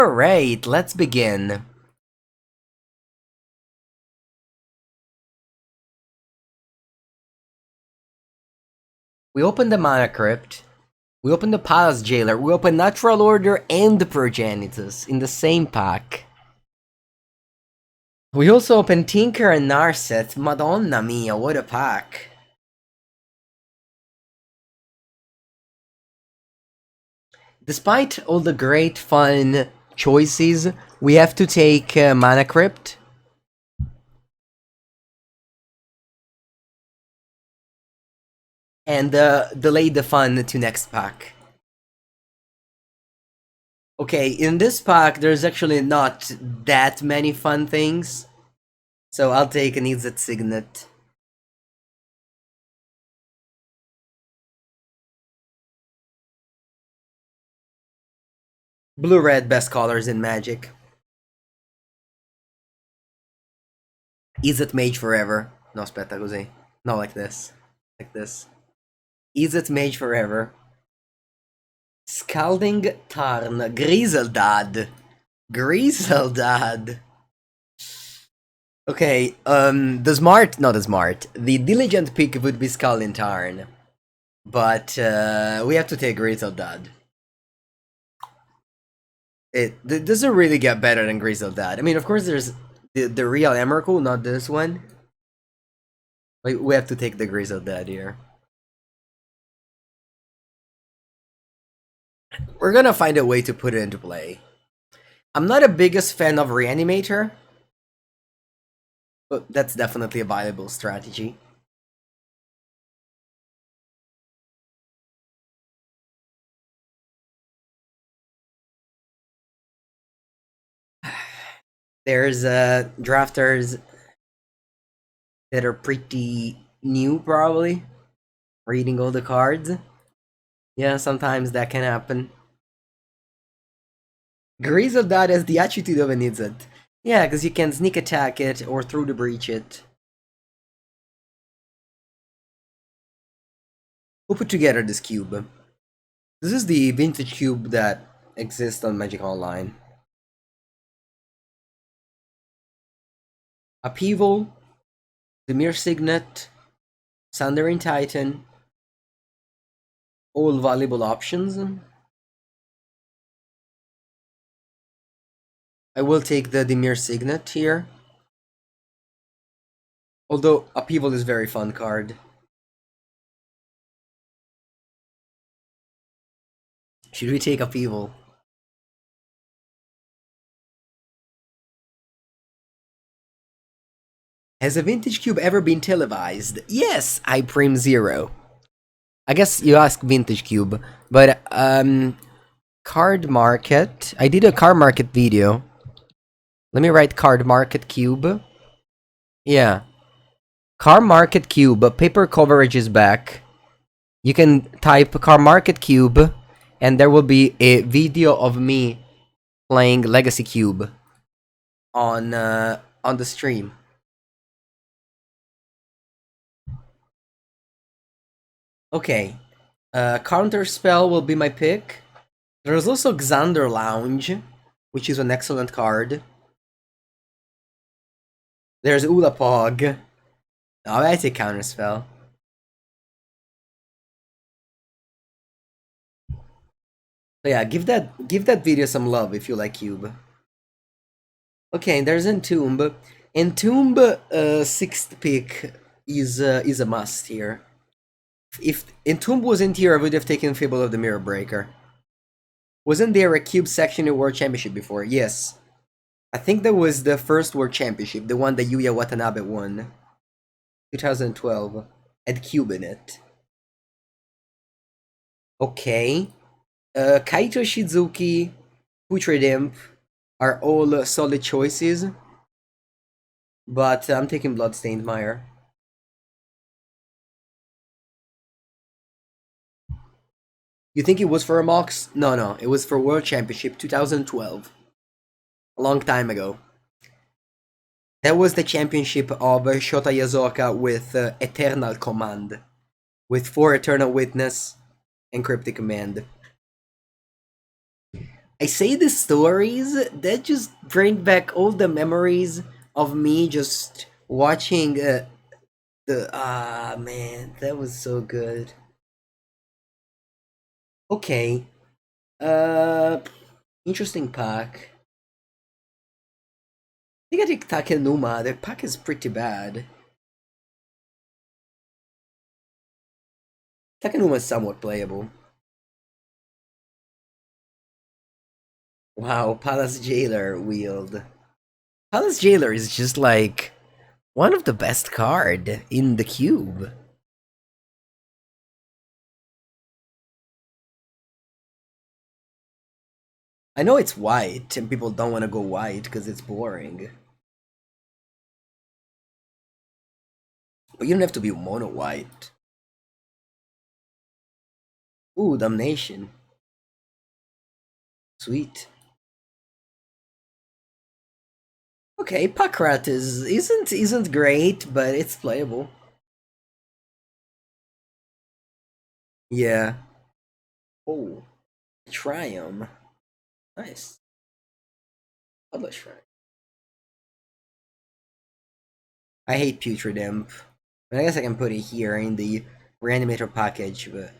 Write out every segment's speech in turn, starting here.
Alright, let's begin. We open the Mana Crypt, we open the Palace Jailer, we open Natural Order and the Progenitus in the same pack. We also open Tinker and Narset. Madonna mia, what a pack. Despite all the great fun choices, we have to take Mana Crypt. And delay the fun to next pack. Okay, in this pack, there's actually not that many fun things. So I'll take an Izzet Signet. Blue-red, best colors in Magic. Izzet Mage forever. No, aspetta così. No, like this. Like this. Izzet Mage forever. Scalding Tarn. Grizzlebrand. Grizzlebrand. Okay, the diligent pick would be Scalding Tarn. But, we have to take Grizzlebrand. It doesn't really get better than Grizzlebrand. I mean, of course, there's the real Emrakul, not this one. Like, we have to take the Grizzlebrand here. We're gonna find a way to put it into play. I'm not a biggest fan of Reanimator, but that's definitely a viable strategy. There's drafters that are pretty new, probably. Reading all the cards. Yeah, sometimes that can happen. Grizzlebrand has the attitude of an Izzet. Yeah, because you can sneak attack it or through the breach it. Who put together this cube? This is the vintage cube that exists on Magic Online. Upheaval, Dimir Signet, Sundering Titan, all valuable options. I will take the Dimir Signet here. Although Upheaval is a very fun card. Should we take Upheaval? Has a vintage cube ever been televised? Yes, I Prim Zero. I guess you ask vintage cube, but card market. I did a card market video. Let me write card market cube. Yeah. Card market cube, paper coverage is back. You can type card market cube and there will be a video of me playing Legacy Cube on the stream. Okay, counter spell will be my pick. There's also Xander Lounge, which is an excellent card. There's Ulapog. Oh, I take counter spell. So yeah, give that video some love if you like Cube. Okay, there's Entomb. Entomb, 6th pick is a must here. If Entomb wasn't here, I would have taken Fable of the Mirror Breaker. Wasn't there a Cube section in World Championship before? Yes. I think that was the first World Championship, the one that Yuya Watanabe won. 2012. Had Cube in it. Okay. Kaito Shizuki, Putrid Imp are all solid choices. But I'm taking Bloodstained Mire. You think it was for a Mox? No, it was for World Championship 2012. A long time ago. That was the championship of Shota Yasuoka with Eternal Command. With 4 Eternal Witness and Cryptic Command. I say the stories that just bring back all the memories of me just watching man, that was so good. Okay. Uh Interesting pack. I think I take Takenuma. The pack is pretty bad. Takenuma is somewhat playable. Wow, Palace Jailer wield. Palace Jailer is just like one of the best card in the cube. I know it's white and people don't want to go white because it's boring. But you don't have to be mono white. Ooh, Damnation. Sweet. Okay, Pakrat isn't great, but it's playable. Yeah. Oh, Triumph. Nice. Publish right. I hate Putrid Imp. But I guess I can put it here in the Reanimator package, but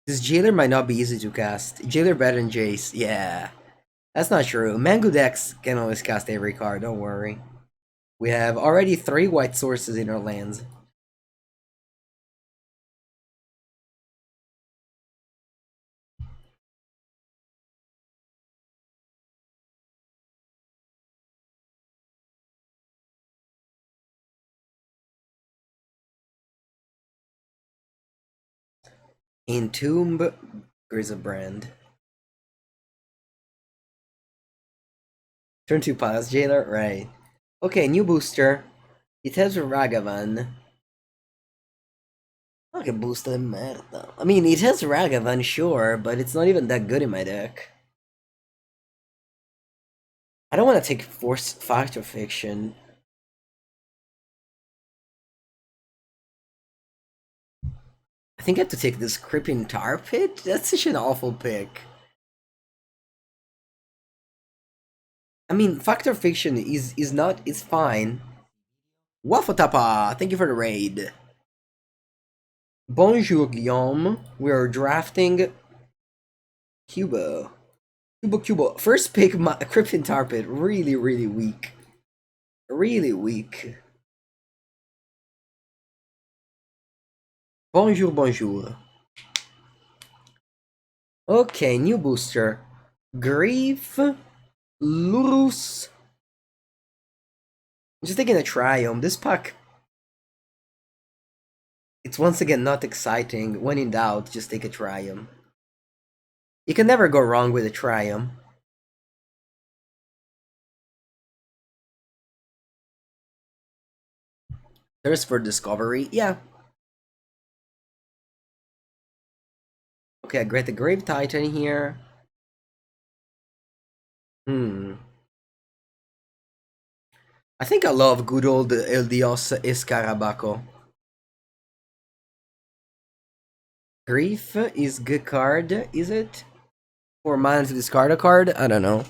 this Jailer might not be easy to cast. Jailer better than Jace, yeah. That's not true. Mango decks can always cast every card, don't worry. We have already 3 white sources in our lands. Entomb Grizzlebrand. Turn 2 Palace Jailer, right. Okay, new booster. It has Ragavan. I can boost the merda. I mean, it has Ragavan, sure, but it's not even that good in my deck. I don't want to take Force Factor Fiction. I think I have to take this Crippin Tar Pit? That's such an awful pick. I mean, Factor Fiction is not is fine. Wafotapa, thank you for the raid. Bonjour Guillaume. We are drafting Cubo. Cubo. First pick Crippin Tar Pit. Really, really weak. Really weak. Bonjour. Okay, new booster. Grief. Lurus. I'm just taking a Triumph. This pack, it's once again not exciting. When in doubt, just take a Triumph. You can never go wrong with a Triumph. There's for Discovery, yeah. Okay, I get the Grave Titan here. I think I love good old El Dios Escarabajo. Grief is good card, is it? 4 mana to discard a card? I don't know.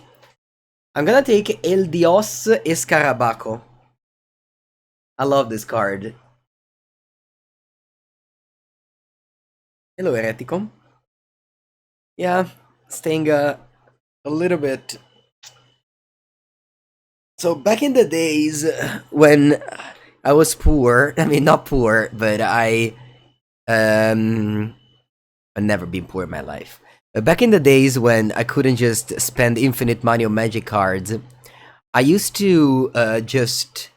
I'm gonna take El Dios Escarabajo. I love this card. Hello, Heretico. Yeah, staying a little bit. So back in the days when I was poor, I mean not poor, but I've never been poor in my life. But back in the days when I couldn't just spend infinite money on magic cards, I used to just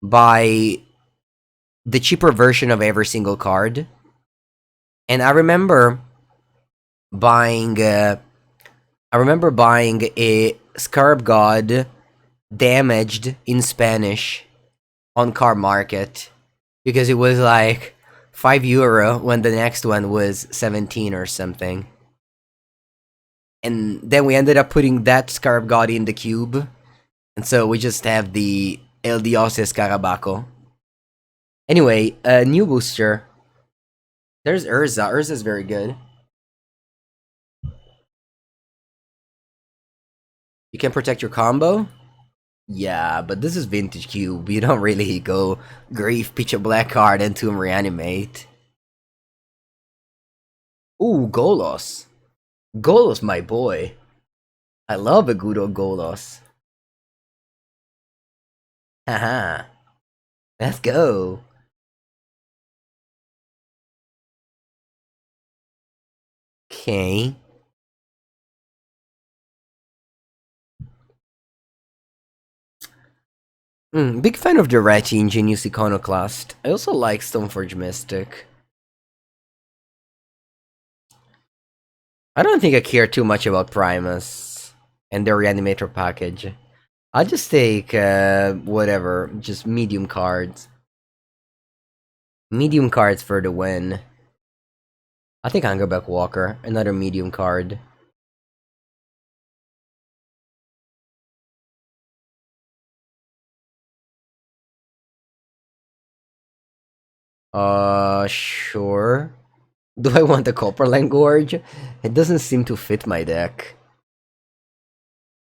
buy the cheaper version of every single card. And I remember buying a Scarab God damaged in Spanish on Car Market because it was like €5 when the next one was 17 or something. And then we ended up putting that Scarab God in the cube. And so we just have the El Dios Escarabajo. Anyway, a new booster. There's Urza. Urza's very good. You can protect your combo? Yeah, but this is Vintage Cube. You don't really go Grief, pitch a black card, and Tomb Reanimate. Ooh, Golos. Golos, my boy. I love a good old Golos. Haha. Let's go. Okay. Big fan of the Ratty Ingenious Iconoclast. I also like Stoneforge Mystic. I don't think I care too much about Primus and the Reanimator package. I'll just take, whatever, just medium cards. Medium cards for the win. I think Hungerback Walker, another medium card. Sure. Do I want the Copperline Gorge? It doesn't seem to fit my deck.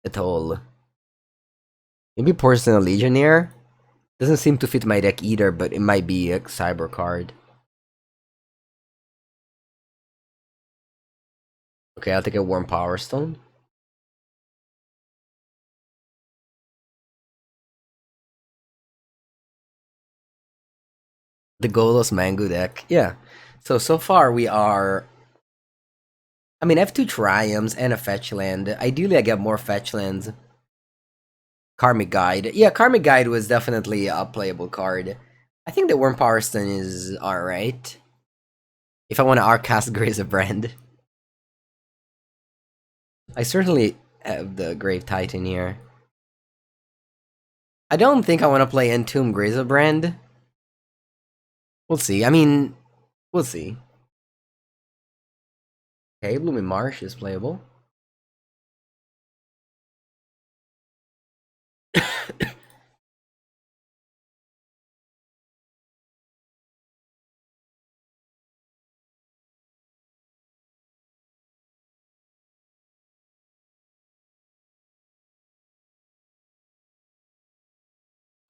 At all. Maybe Porcelain Legionnaire? Doesn't seem to fit my deck either, but it might be a Cyber card. Okay, I'll take a Warm Power Stone. The Golos Mango deck. Yeah. So far we are... I mean, I have 2 Triumphs and a Fetch Land. Ideally, I get more Fetch Lands. Karmic Guide. Yeah, Karmic Guide was definitely a playable card. I think the Worm Power Stone is alright. If I want to Arcast Grizzlebrand. I certainly have the Grave Titan here. I don't think I want to play Entomb Grizzlebrand. We'll see. I mean, we'll see. Okay, Blooming Marsh is playable.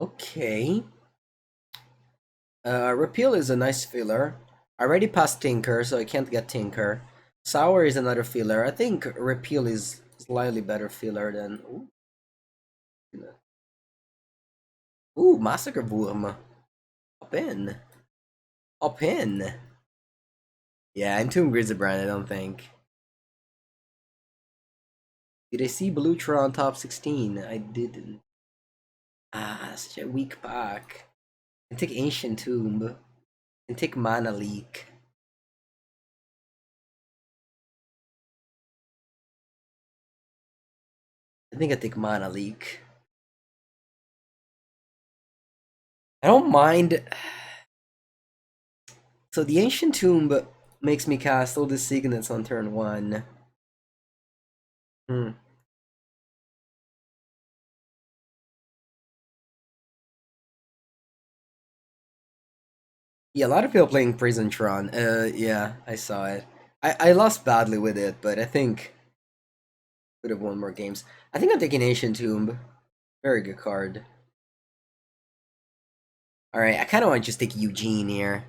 Okay. Repeal is a nice filler. I already passed Tinker, so I can't get Tinker. Sour is another filler. I think Repeal is slightly better filler than... Ooh, Massacre Boom. Up in. Up in. Yeah, Entomb Grizzlebrand, I don't think. Did I see Belutra on top 16? I didn't. Ah, such a weak pack. I take Ancient Tomb. And take Mana Leak. I think I take Mana Leak. I don't mind. So the Ancient Tomb makes me cast all the Signets on turn 1. Hmm. Yeah, a lot of people playing Prison Tron. Yeah, I saw it. I lost badly with it, but I think could have won more games. I think I'm taking Ancient Tomb. Very good card. Alright, I kind of want to just take Eugene here.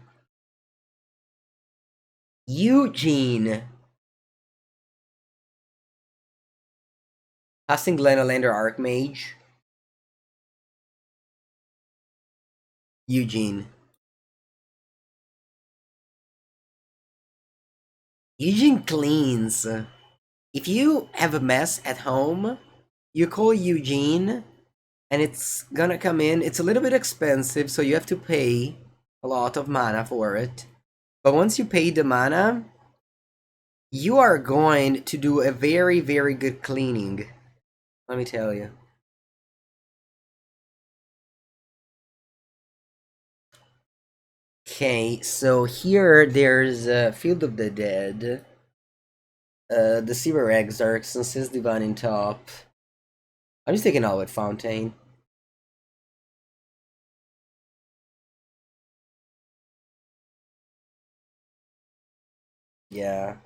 Eugene! Casting Glenolander Archmage. Eugene. Eugene cleans. If you have a mess at home, you call Eugene, and it's gonna come in. It's a little bit expensive, so you have to pay a lot of mana for it. But once you pay the mana, you are going to do a very, very good cleaning. Let me tell you. Okay, so here there's Field of the Dead, the Silver Exarchs, and Sis Divine in top. I'm just taking Outlet Fountain. Yeah.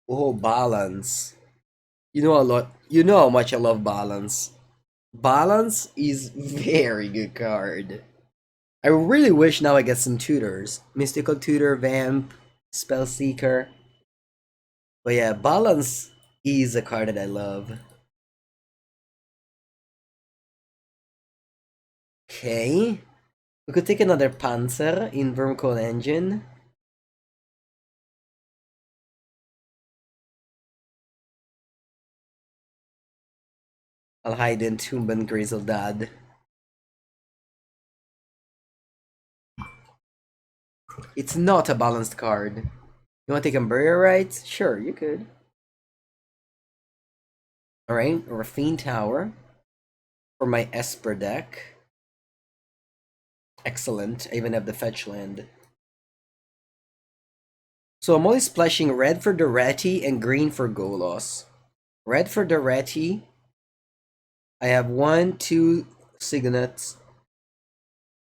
Oh, balance. You know a lot. You know how much I love balance. Balance is very good card. I really wish now I get some tutors. Mystical Tutor, Vamp, Spellseeker. But yeah, balance is a card that I love. Okay. We could take another Panzer in Vermcoil Engine. I'll hide in Tomb and Grizzledad. It's not a balanced card. You want to take Umbraria Rights? Sure, you could. Alright, Rafine Tower for my Esper deck. Excellent. I even have the fetch land. So I'm only splashing red for the Reti and green for Golos. Red for the Reti. I have 1, 2 signets,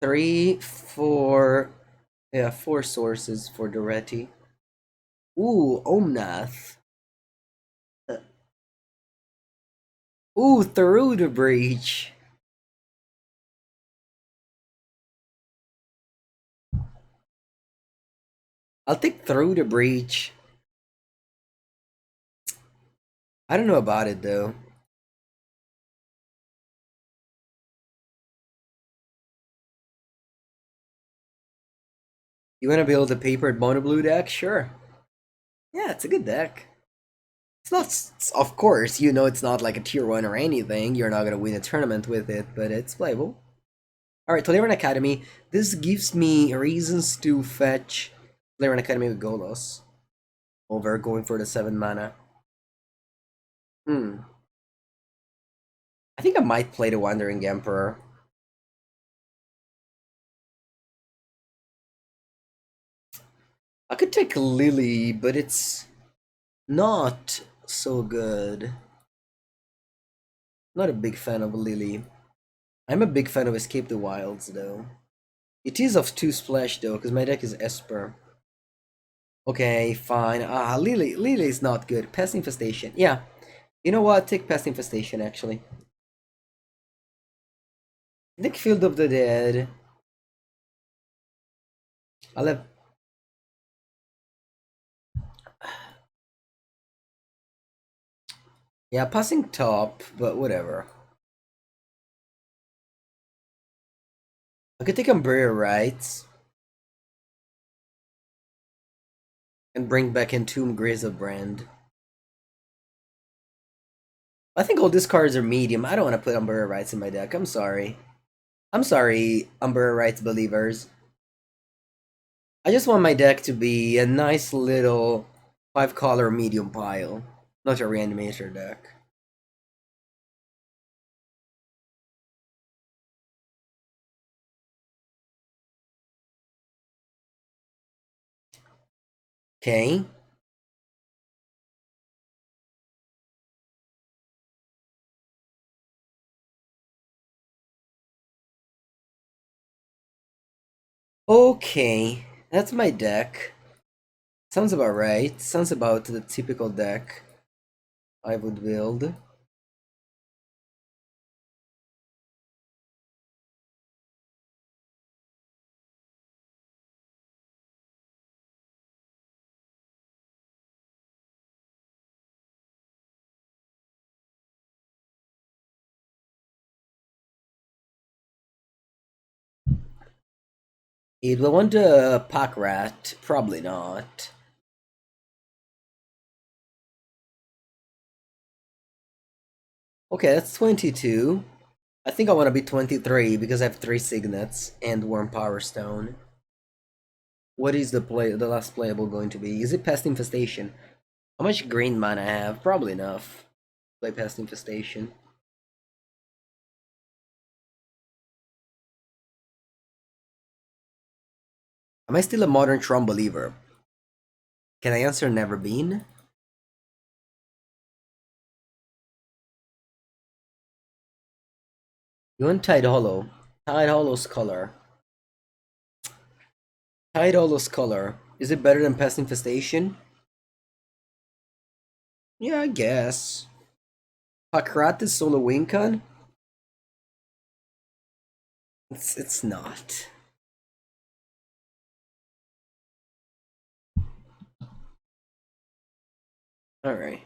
3, 4. Yeah, 4 sources for the Reti. Ooh, Omnath. Ooh, through the breach. I'll take through the breach. I don't know about it though. You wanna build a papered mono blue deck? Sure. Yeah, it's a good deck. It's not, of course, you know it's not like a tier 1 or anything. You're not gonna win a tournament with it, but it's playable. Alright, Tolerian Academy. This gives me reasons to fetch Tolerian Academy with Golos over going for the 7 mana. I think I might play the Wandering Emperor. I could take Lily, but it's not so good. Not a big fan of Lily. I'm a big fan of Escape the Wilds, though. It is of 2 splash, though, because my deck is Esper. Okay, fine. Lily is not good. Pest Infestation. Yeah. You know what? Take Pest Infestation, actually. Nick Field of the Dead. I'll have... Yeah, passing top, but whatever. I could take Umbraria Rights. And bring back Entomb Grizzlebrand. I think all these cards are medium. I don't want to put Umbraria Rights in my deck. I'm sorry. I'm sorry, Umbraria Rights believers. I just want my deck to be a nice little 5-color medium pile, not a reanimator deck. Okay. Okay, that's my deck. Sounds about right. Sounds about the typical deck I would build. It will want a pack rat, probably not. Okay, that's 22. I think I want to be 23 because I have 3 signets and Worm Power Stone. What is the last playable going to be? Is it Pest Infestation? How much green mana I have? Probably enough. Play Pest Infestation. Am I still a modern Tron believer? Can I answer never been? You want Tide Hollow. Tide Hollow's color. Tide Hollow's color. Is it better than Pest Infestation? Yeah, I guess. Pakratis Solo Wincon? It's not. Alright.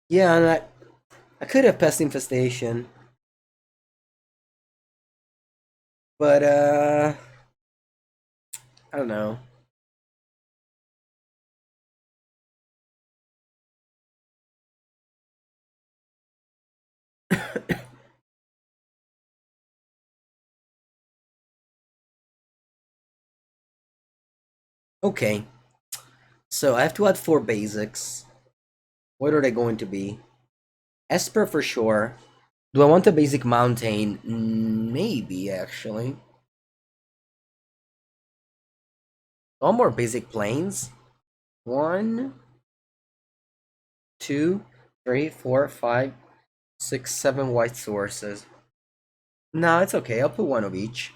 Yeah, and I could have Pest Infestation. But I don't know. Okay. So I have to add 4 basics. What are they going to be? Esper for sure. Do I want a basic mountain? Maybe, actually. One more basic planes. 1, 2, 3, 4, 5, 6, 7 white sources. No, it's okay. I'll put one of each.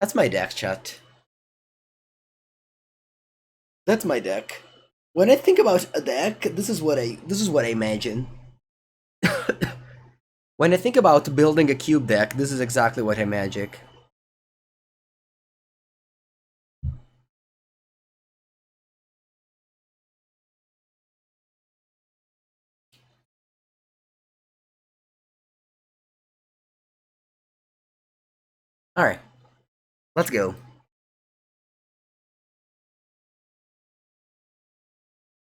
That's my deck, chat. That's my deck. When I think about a deck, this is what I imagine. When I think about building a cube deck, this is exactly what I magic. Alright, let's go.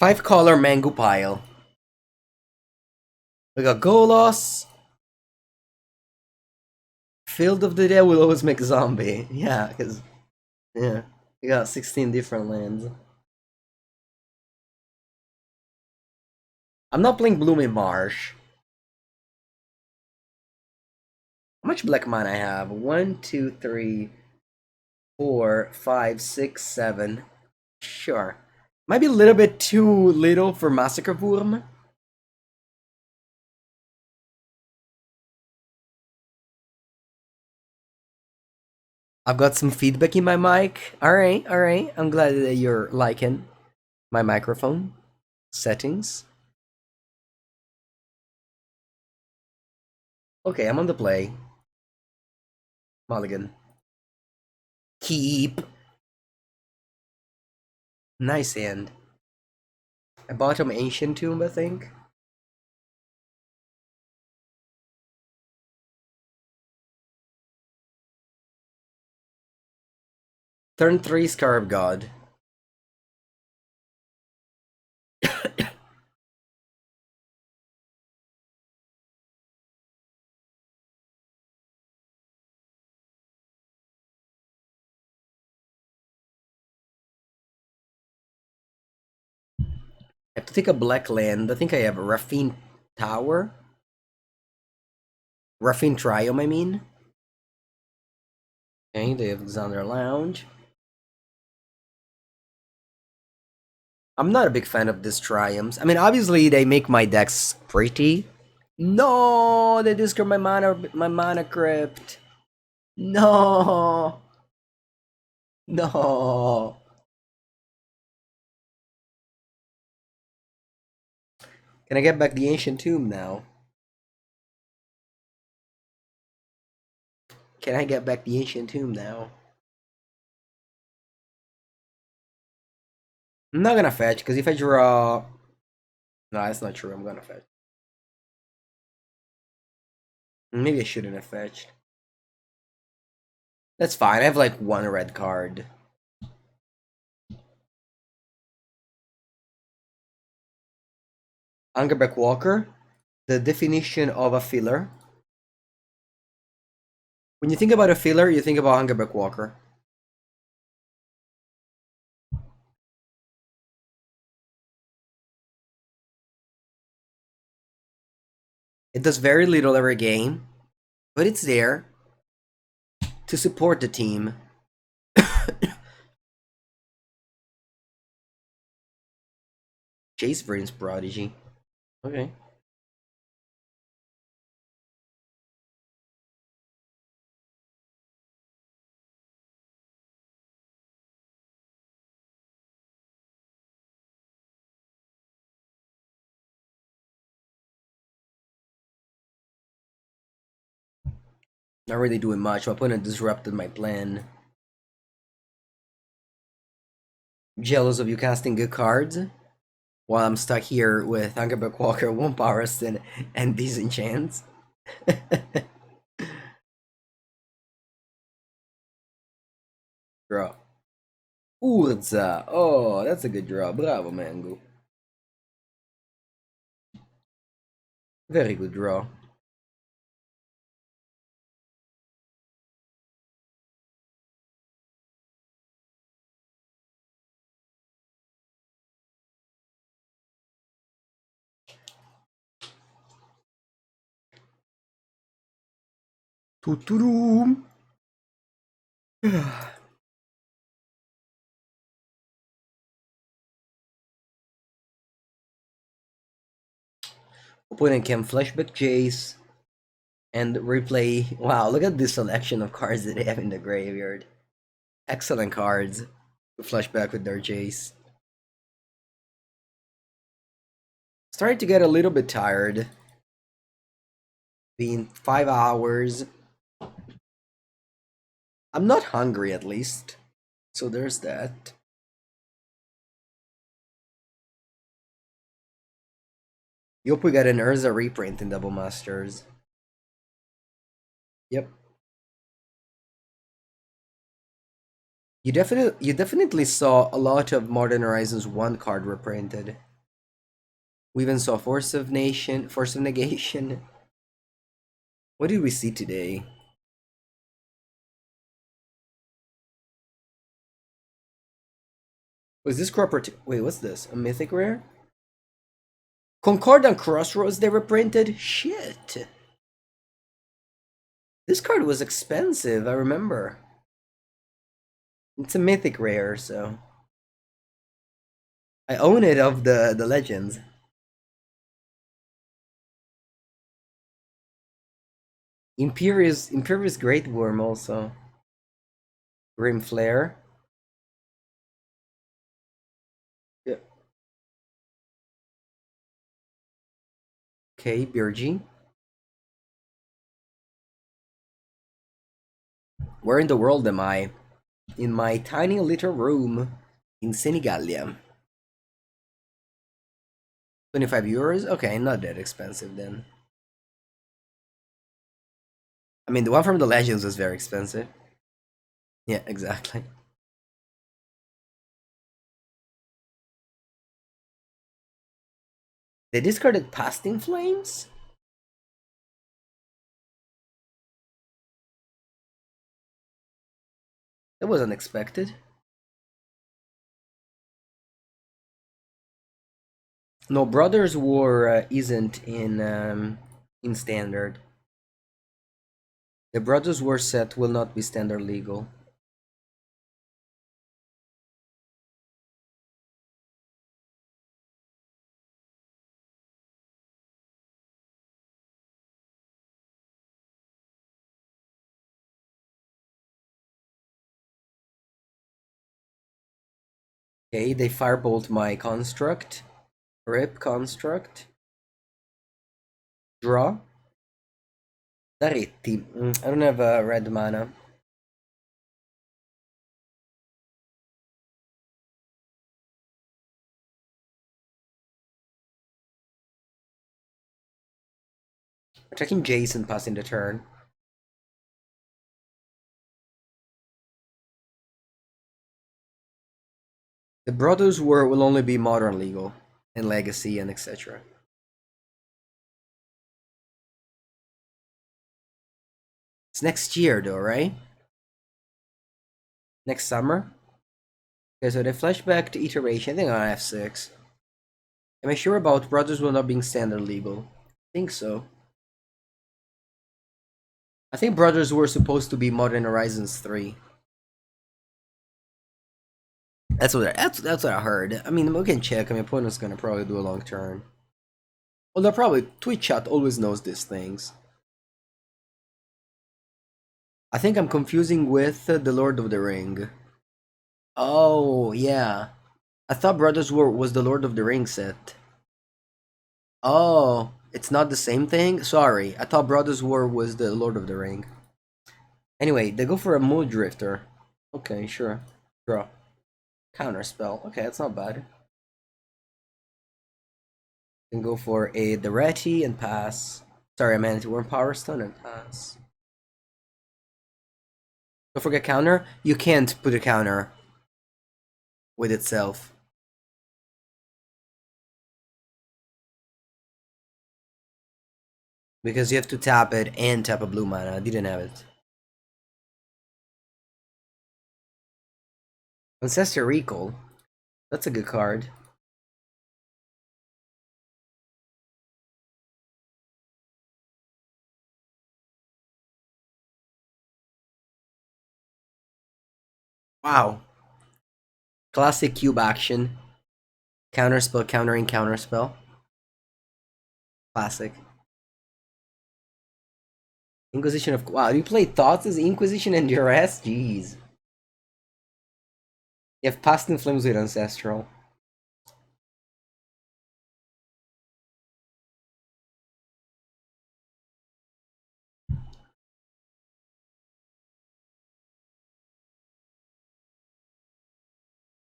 5-color MenguPile. We got Golos. Field of the Dead will always make zombie. Yeah, because yeah, we got 16 different lands. I'm not playing Blooming Marsh. How much black mana I have? 1, 2, 3, 4, 5, 6, 7. Sure. Might be a little bit too little for Massacre Wurm. I've got some feedback in my mic. Alright, alright. I'm glad that you're liking my microphone settings. Okay, I'm on the play. Mulligan. Keep. Nice hand. I bought him Ancient Tomb, I think. Turn 3 Scarab God. I have to take a black land. I think I have a Raffine Tower. Raffine Triome, I mean. Okay, they have Xander Lounge. I'm not a big fan of these Triomes. I mean, obviously they make my decks pretty. No, they discard my mana crypt. No, no. Can I get back the Ancient Tomb now? Can I get back the Ancient Tomb now? I'm not gonna fetch, because if I draw... No, that's not true. I'm gonna fetch. Maybe I shouldn't have fetched. That's fine. I have like one red card. Hungerback Walker. The definition of a filler. When you think about a filler, you think about Hungerback Walker. It does very little every game, but it's there to support the team. Chase Brains Prodigy. Okay. Not really doing much. My opponent disrupted my plan. Jealous of you casting good cards? While I'm stuck here with Hungerback Walker, One Power Stone, and Disenchants. Draw. Urza! Oh, that's a good draw. Bravo, Mango. Very good draw. Tuturum. Opponent can flashback Jace and replay. Wow, look at this selection of cards that they have in the graveyard. Excellent cards to flashback with their Jace. Starting to get a little bit tired. Been 5 hours. I'm not hungry at least. So there's that. You hope we got an Urza reprint in Double Masters. Yep. You definitely saw a lot of Modern Horizons 1 card reprinted. We even saw Force of Negation. What did we see today? Was this property? Wait, what's this? A mythic rare? Concordant Crossroads they reprinted? Shit. This card was expensive, I remember. It's a mythic rare, so I own it of the legends. Imperious Great Worm also. Grim Flare. Yeah. Okay, Birgi. Where in the world am I? In my tiny little room in Senigallia. 25 euros? Okay, not that expensive then. I mean, the one from the Legends was very expensive. Yeah, exactly. They discarded Past in Flames? That was unexpected. No, Brothers War isn't in standard. The Brothers War set will not be standard legal. Okay, they firebolt my construct. Rip construct. Draw. Daretti. I don't have a red mana. Attacking Jason, passing the turn. The Brothers War will only be modern legal and legacy and etc. It's next year though, right? Next summer? Okay, so they flashback to iteration. I think on F6. Am I sure about Brothers will not being standard legal? I think so. I think Brothers were supposed to be Modern Horizons 3. That's what I heard. I mean, we can check. I mean, opponent's gonna probably do a long turn. Well, they're probably Twitch chat always knows these things. I think I'm confusing with the Lord of the Ring. Oh yeah, I thought Brothers War was the Lord of the Ring set. Oh, it's not the same thing? Sorry, I thought Brothers War was the Lord of the Ring. Anyway, they go for a Mood Drifter. Okay, sure. Draw. Counter spell. Okay, that's not bad. Can go for a Durati and pass. Sorry, I meant Worm Power Stone and pass. Don't forget counter. You can't put a counter with itself. Because you have to tap it and tap a blue mana. I didn't have it. Ancestor Recall. That's a good card. Wow. Classic cube action. Counterspell, countering counterspell. Classic. Inquisition of... Wow, you play Thoughts as Inquisition and Duress? Jeez. You have Past in Flames with Ancestral.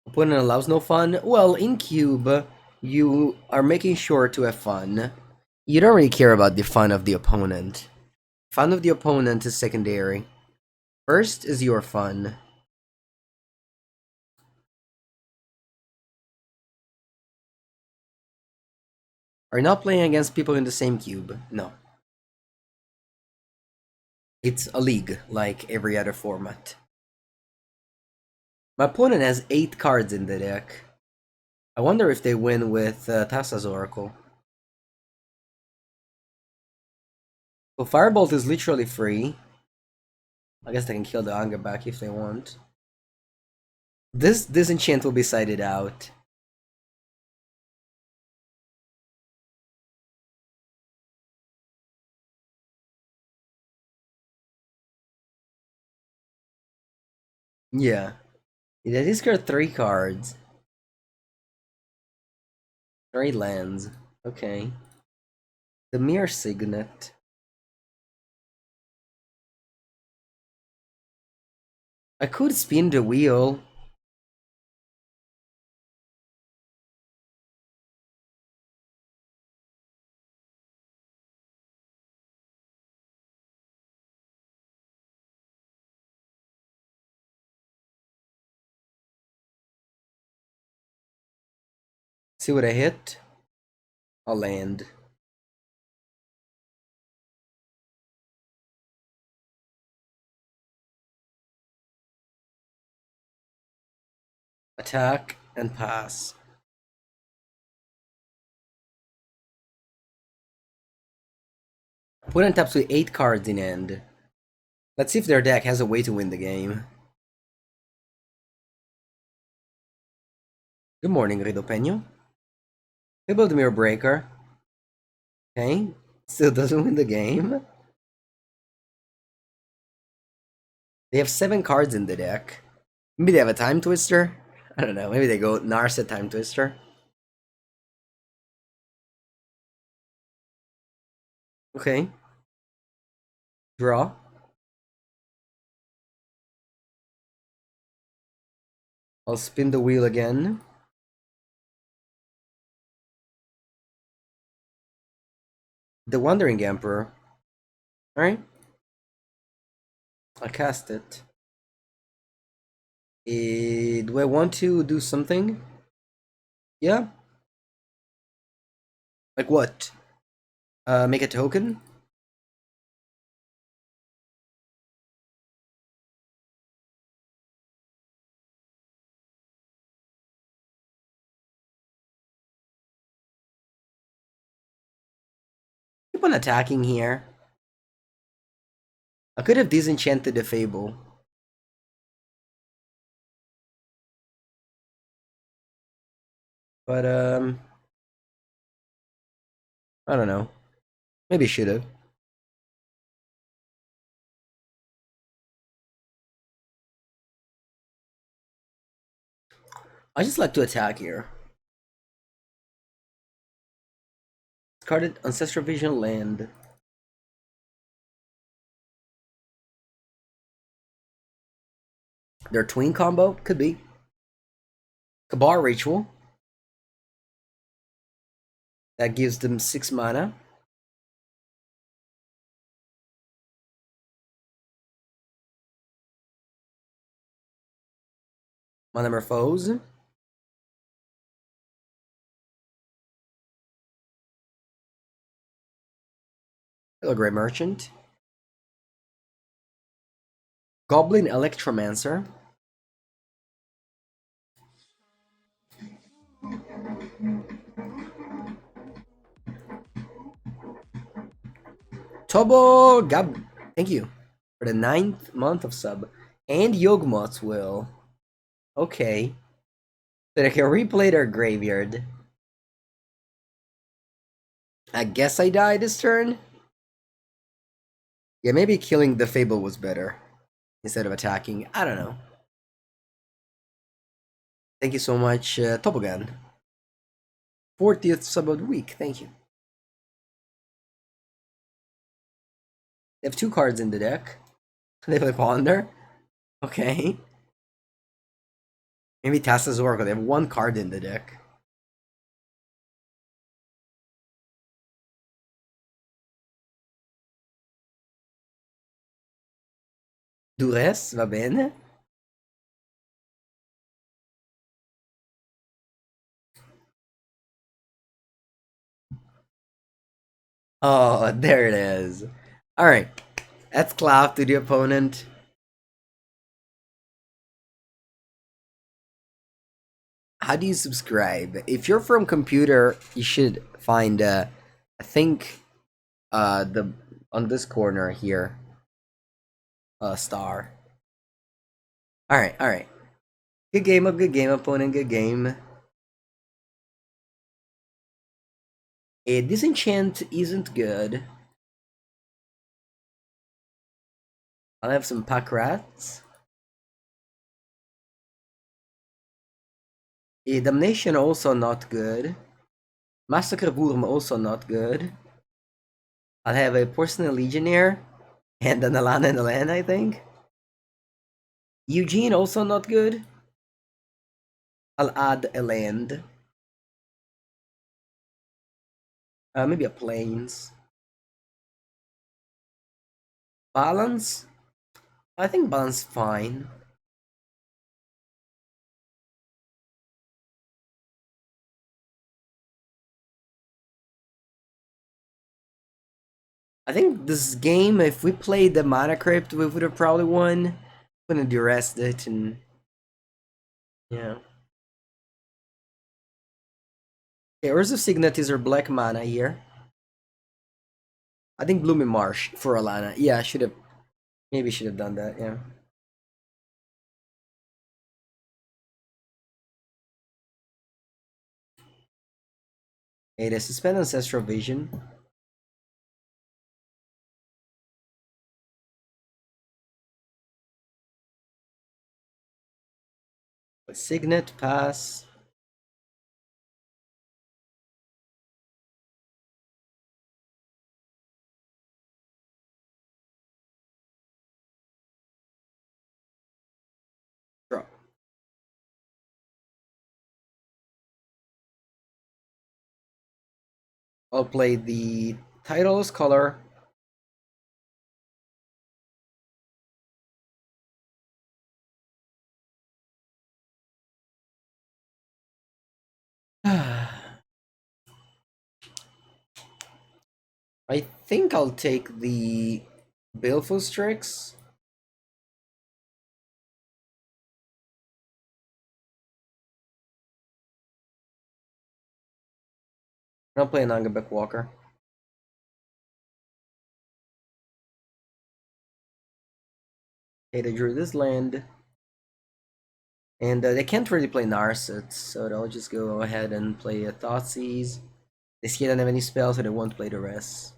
Opponent allows no fun. Well, in Cube, you are making sure to have fun. You don't really care about the fun of the opponent. Fun of the opponent is secondary. First is your fun. Are you not playing against people in the same cube? No. It's a league, like every other format. My opponent has 8 cards in the deck. I wonder if they win with Tassa's Oracle. So Firebolt is literally free. I guess they can kill the Anger back if they want. This disenchant will be sided out. Yeah. They discard 3 cards. 3 lands. Okay. The Mere Signet. I could spin the wheel. See what I hit? A land. Attack and pass. Opponent taps with 8 cards in hand. Let's see if their deck has a way to win the game. Good morning, Rido Peño. They build Mirror Breaker. Okay. Still doesn't win the game. They have 7 cards in the deck. Maybe they have a Time Twister? I don't know. Maybe they go Narset Time Twister. Okay. Draw. I'll spin the wheel again. The Wandering Emperor. Alright. I'll cast it. Do I want to do something? Yeah. Like what? Make a token? Keep on attacking here. I could have disenchanted the Fable. But I don't know. Maybe should have. I just like to attack here. Discarded Ancestral Vision land. Their twin combo? Could be. Kabar Ritual. That gives them 6 mana. Monomorphose. Hello, Grey Merchant. Goblin Electromancer. Tobo Gab. Thank you for the 9th month of sub. And Yogmoth's Will. Okay. So they can replay their graveyard. I guess I die this turn? Yeah, maybe killing the Fable was better instead of attacking. I don't know. Thank you so much, Tobogan. 40th sub of the week. Thank you. They have 2 cards in the deck. They play Ponder. Okay. Maybe Tassa's Oracle. They have 1 card in the deck. Duress, va bene. Oh, there it is. Alright. Let's clap to the opponent. How do you subscribe? If you're from computer, you should find I think the on this corner here star. Alright. Good game, opponent, good game. A disenchant isn't good. I'll have some pack rats. A damnation also not good. Massacre Wurm also not good. I'll have a Porcelain Legionnaire and an Alana and Alan, I think. Eugene also not good. I'll add a land. Maybe a plains. Balance? I think balance fine. I think this game, if we played the Mana Crypt, we would have probably won. Gonna duress it and yeah. Okay, Urza of Signet is our black mana here. I think Blooming Marsh for Alana. Yeah, maybe should have done that, yeah. Okay, the Suspend Ancestral Vision. Signet, pass. Draw. I'll play the Title's Color. I think I'll take the Baleful Strix. I'll play an Angabek Walker. Okay, they drew this land. And they can't really play Narset, so they'll just go ahead and play a Thoughtseize. They see they don't have any spells, so they won't play the rest.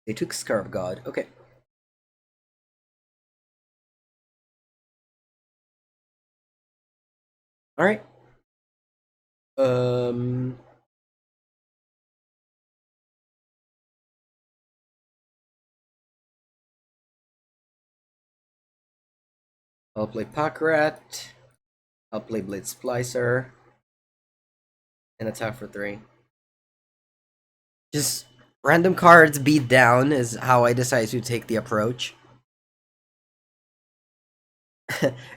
They took Scarab God. Okay. Alright. Um. I'll play Packrat. I'll play Blade Splicer. And attack for 3. Just random cards beat down is how I decide to take the approach.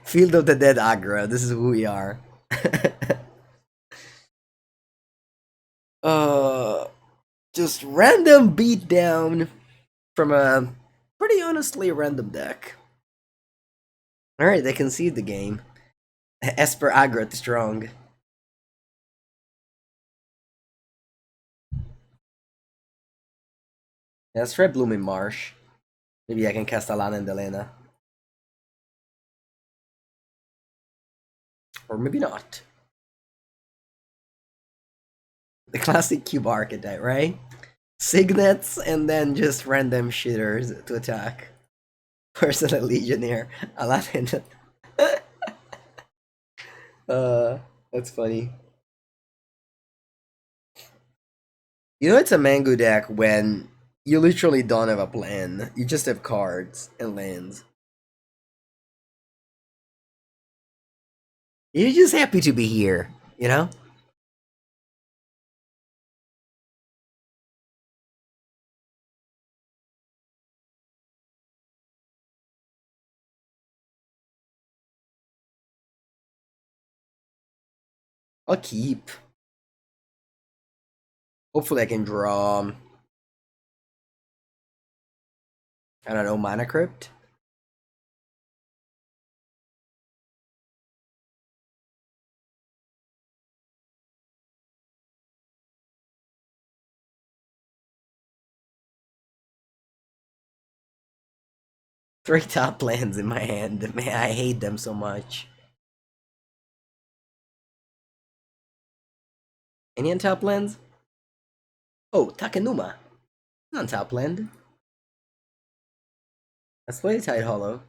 Field of the Dead aggro. This is who we are. uh, just random beat down from a pretty honestly random deck. Alright, they concede the game. Esper aggro strong. Yeah, let's try Blooming Marsh. Maybe I can cast Alana and Delena. Or maybe not. The classic cube archetype, right? Signets and then just random shitters to attack. Personal Legionnaire. Alana and that's funny. You know it's a Mango deck when you literally don't have a plan. You just have cards and lands. You're just happy to be here, you know? I'll keep. Hopefully I can draw, I don't know, Mana Crypt? Three top lands in my hand. Man, I hate them so much. Any on top lands? Oh, Takenuma. On top land. Let's play Tide Hollow.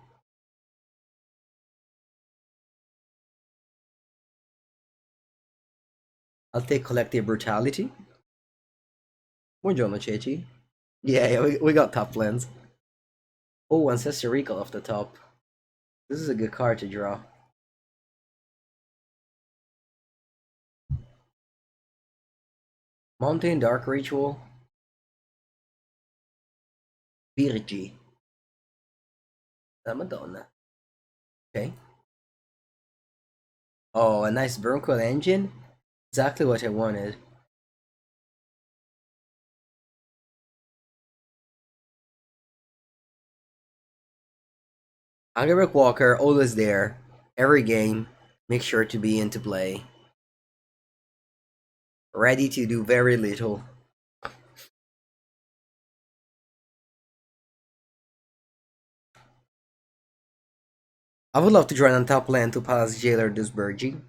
I'll take Collective Brutality. Buongiorno, Chechi. Yeah, we got top lands. Oh, Ancestor Recall off the top. This is a good card to draw. Mountain Dark Ritual. Virgi. La Madonna. Okay. Oh, a nice Bronco engine. Exactly what I wanted. Angerbeck Walker, always there. Every game, make sure to be into play. Ready to do very little. I would love to join on top lane to Palace Jailer Dusbergi.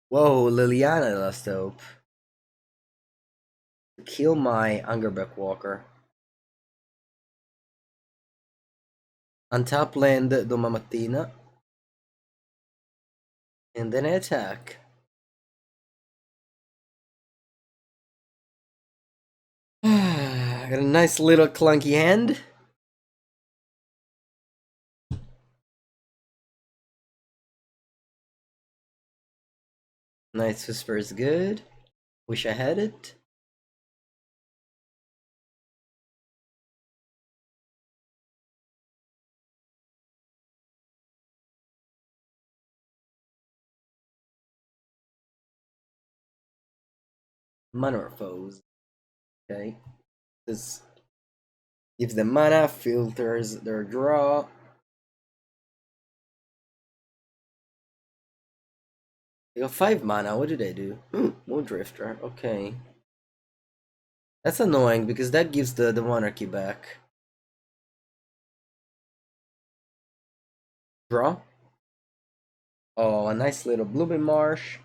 Whoa, Liliana Last Hope. Kill my Angerbeck Walker. On top lane Domamattina. And then I attack. Got a nice little clunky hand. Nice Whisper is good. Wish I had it. Monorphose. Okay. This gives them mana, filters their draw. They got 5 mana. What do they do? Moon Drifter. Okay. That's annoying because that gives the monarchy back. Draw. Oh, a nice little blooming marsh.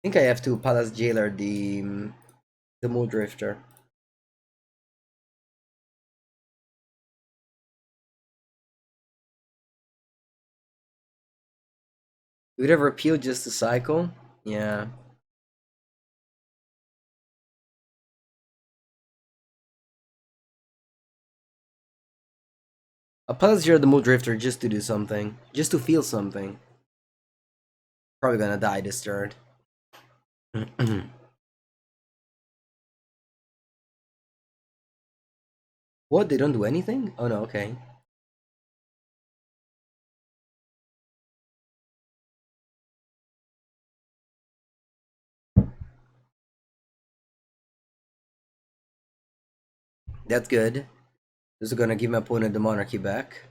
I think I have to Palace Jailer the Moon Drifter. Would ever appeal just to cycle? Yeah. I'll Palace Jailer the Moon Drifter just to do something. Just to feel something. Probably gonna die this turn. What? They don't do anything? Oh no, okay. That's good. This is gonna give my opponent the monarchy back.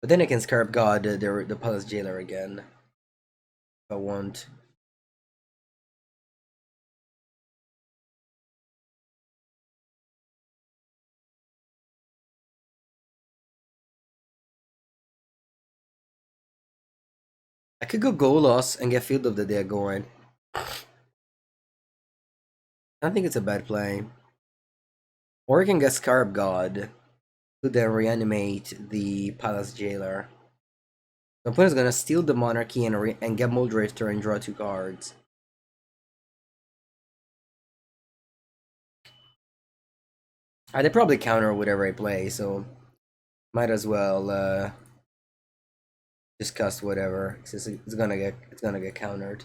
But then I can Scarab God the Palace Jailer again. If I want. I could go Golos and get Field of the Day going. I don't think it's a bad play. Or I can get Scarab God to then reanimate the Palace Jailer. The opponent's gonna steal the Monarchy and get Muldrifter and draw 2 cards. They probably counter whatever I play, so might as well just cast whatever. It's gonna get countered.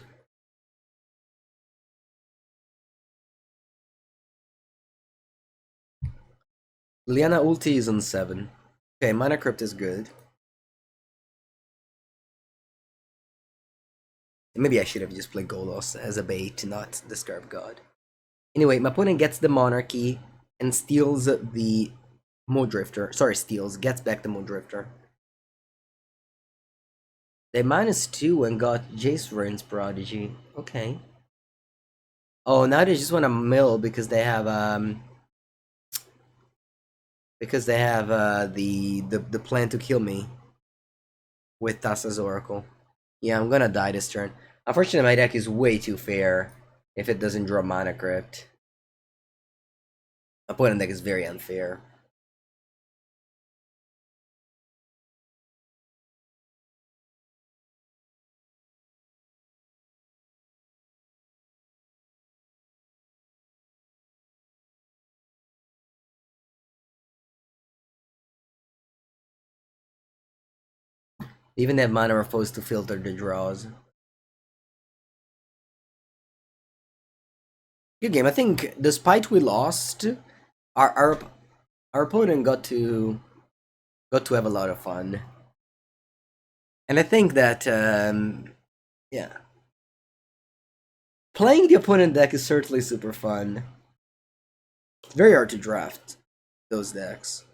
Liliana ulti is on 7. Okay, Mana Crypt is good. Maybe I should have just played Golos as a bait, not the Scarab God. Anyway, my opponent gets the Monarchy and steals the Muldrifter. Sorry, gets back the Muldrifter. They -2 and got Jace Vern's Prodigy. Okay. Oh, now they just want to mill because they have the plan to kill me with Tassa's Oracle. Yeah, I'm gonna die this turn. Unfortunately, my deck is way too fair if it doesn't draw Mana Crypt. My opponent deck is very unfair. They even have Mana Morphose to filter the draws. Good game. I think despite we lost, our our, our opponent got to have a lot of fun. And I think that yeah. Playing the opponent deck is certainly super fun. It's very hard to draft those decks.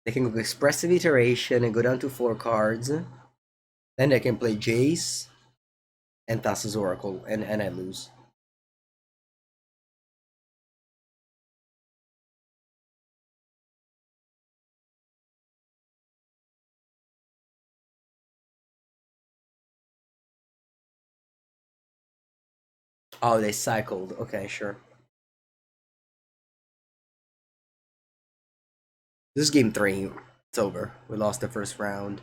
They can go Expressive Iteration and go down to 4 cards. Then they can play Jace and Thassa's Oracle, and I lose. Oh, they cycled. Okay, sure. This is game 3. It's over. We lost the first round.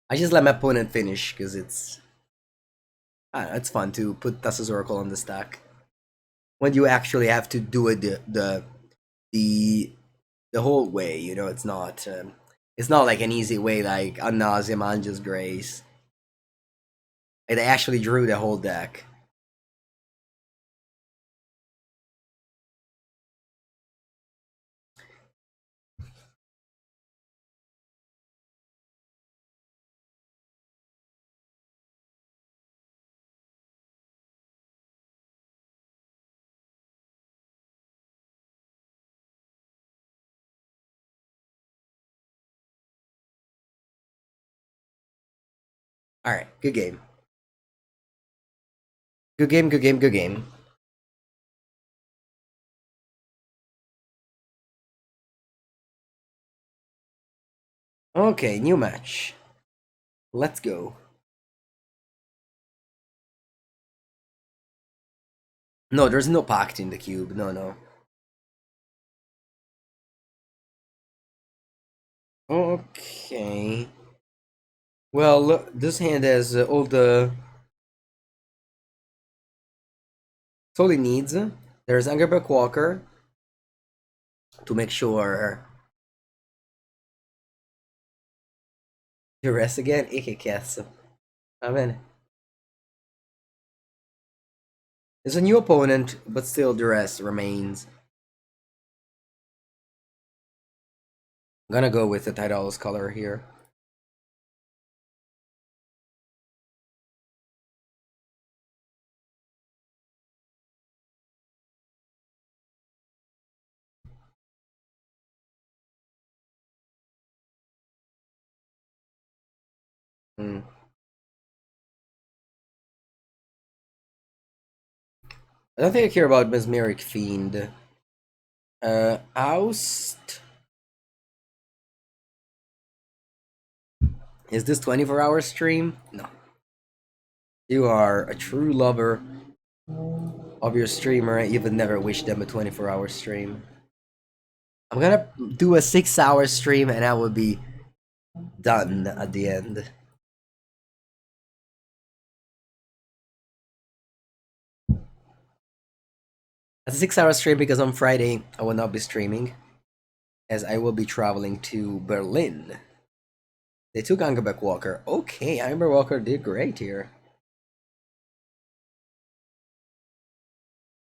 I just let my opponent finish because it's fun to put Thassa's Oracle on the stack when you actually have to do it the the whole way. You know, it's not like an easy way like Ad Nauseam, Angel's Grace. Like, they actually drew the whole deck. All right, good game. Good game, good game, good game. Okay, new match. Let's go. No, there's no pact in the cube. No, no. Okay. Well, look, this hand has all the totally needs. There's Angerbeck Walker to make sure you rest again. E che cazzo. Va bene. There's a new opponent, but still the rest remains. I'm gonna go with the Tidal's color here. Hmm. I don't think I care about Mesmeric Fiend. Oust. Is this 24-hour stream? No. You are a true lover of your streamer. You would never wish them a 24-hour stream. I'm gonna do a 6-hour stream and I will be done at the end. It's a 6-hour stream because on Friday I will not be streaming, as I will be traveling to Berlin. They took Angerbeck Walker. Okay, Angerbeck Walker did great here.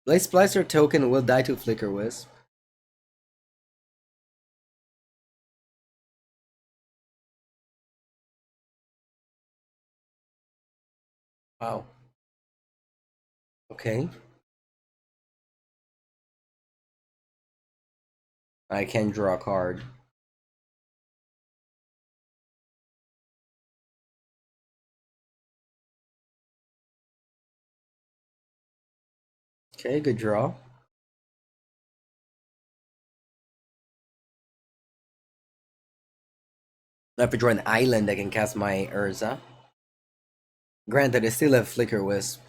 Blaze Splicer token will die to Flicker Wisp. Wow. Okay. I can draw a card. Okay, good draw. If I draw an island, I can cast my Urza. Granted, I still have Flicker Wisp.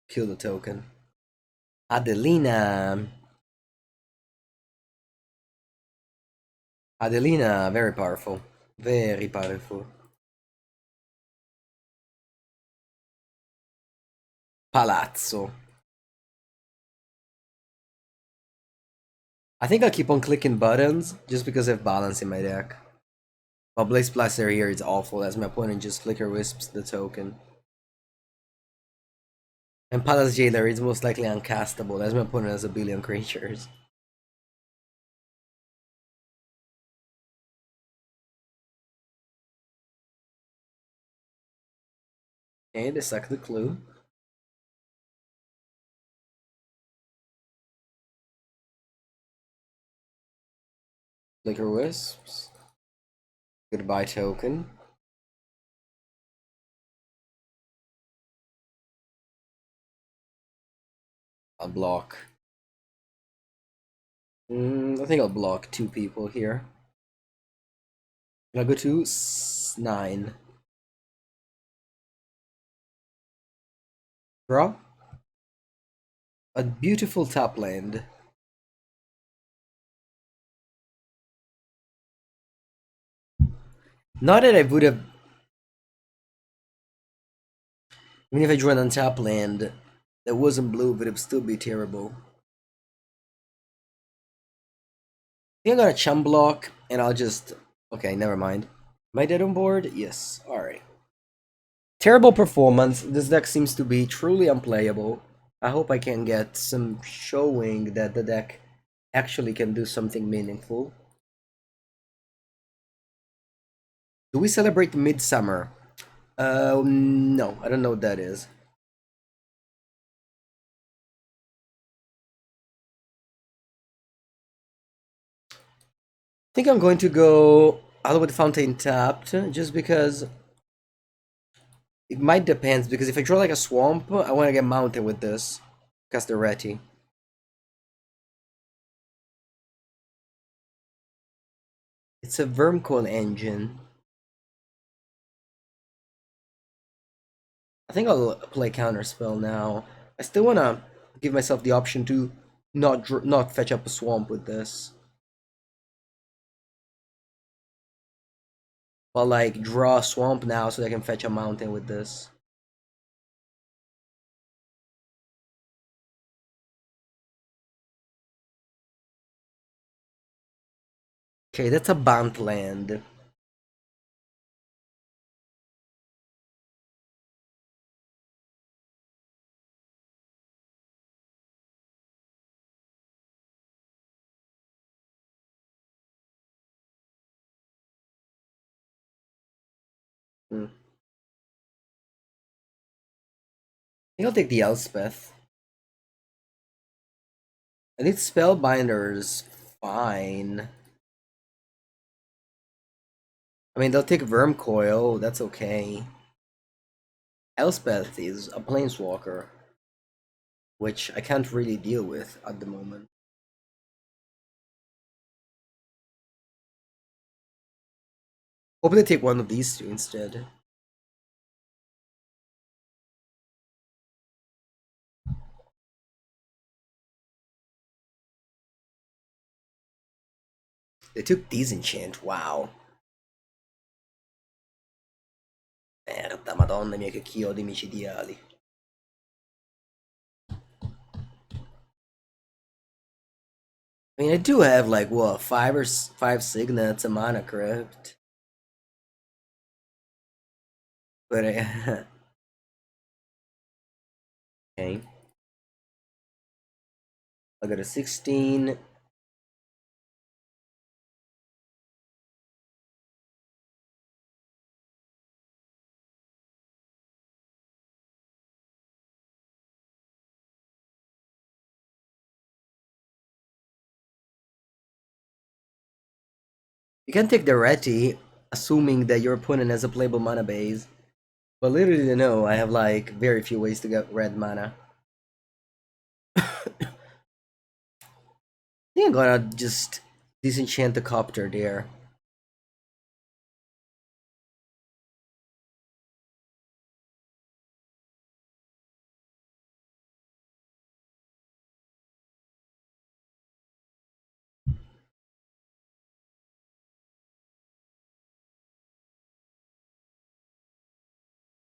Kill the token. Adelina. Adelina, very powerful. Very powerful. Palazzo. I think I'll keep on clicking buttons just because I have balance in my deck. But Blaze Blaster here is awful as my opponent just Flicker Wisps the token. And Palace Jailer is most likely uncastable as my opponent has a billion creatures. Okay, they suck the clue. Flicker Wisps. Goodbye token. I'll block. I think I'll block 2 people here. I'll go to 9. Draw. A beautiful top land. Not that I would have. Even if I drew an untap land that wasn't blue, but it would still be terrible. think I'm gonna chum block, and I'll just... Okay, never mind. Am I dead on board? Yes, alright. Terrible performance. This deck seems to be truly unplayable. I hope I can get some showing that the deck actually can do something meaningful. Do we celebrate Midsummer? No, I don't know what that is. I think I'm going to go out with Fountain tapped, just because it might depend, because if I draw like a swamp, I want to get mounted with this. Cast the Reti. It's a Vermcoil engine. I think I'll play Counterspell now. I still want to give myself the option to not fetch up a swamp with this. But like draw a swamp now so that I can fetch a mountain with this. Okay, that's a Bant land. Hmm. I think I'll take the Elspeth. I think Spellbinder's fine. I mean, they'll take Vermcoil, that's okay. Elspeth is a Planeswalker, which I can't really deal with at the moment. Hope they take one of these two instead. They took Disenchant, wow. Merda, madonna mia che chiodi micidiali. I mean, I do have like, what, five Signets, a Mana Crypt. But okay. I got a 16. You can take the Reti, assuming that your opponent has a playable mana base. But literally, no, I have like very few ways to get red mana. I think I'm gonna just disenchant the Copter there.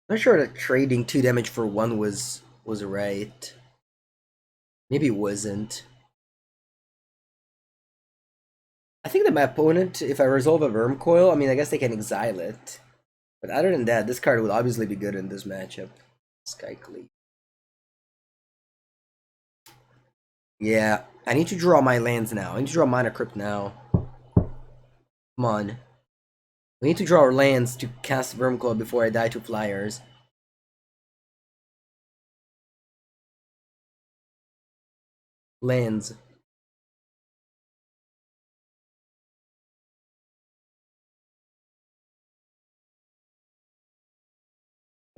Not sure that trading 2 damage for 1 was right. Maybe it wasn't. I think that my opponent, if I resolve a Vermcoil, I mean, I guess they can exile it. But other than that, this card would obviously be good in this matchup. Skycleave. Yeah, I need to draw my lands now. I need to draw Mana Crypt now. Come on. We need to draw our lands to cast Vermcoil before I die to flyers. Lands.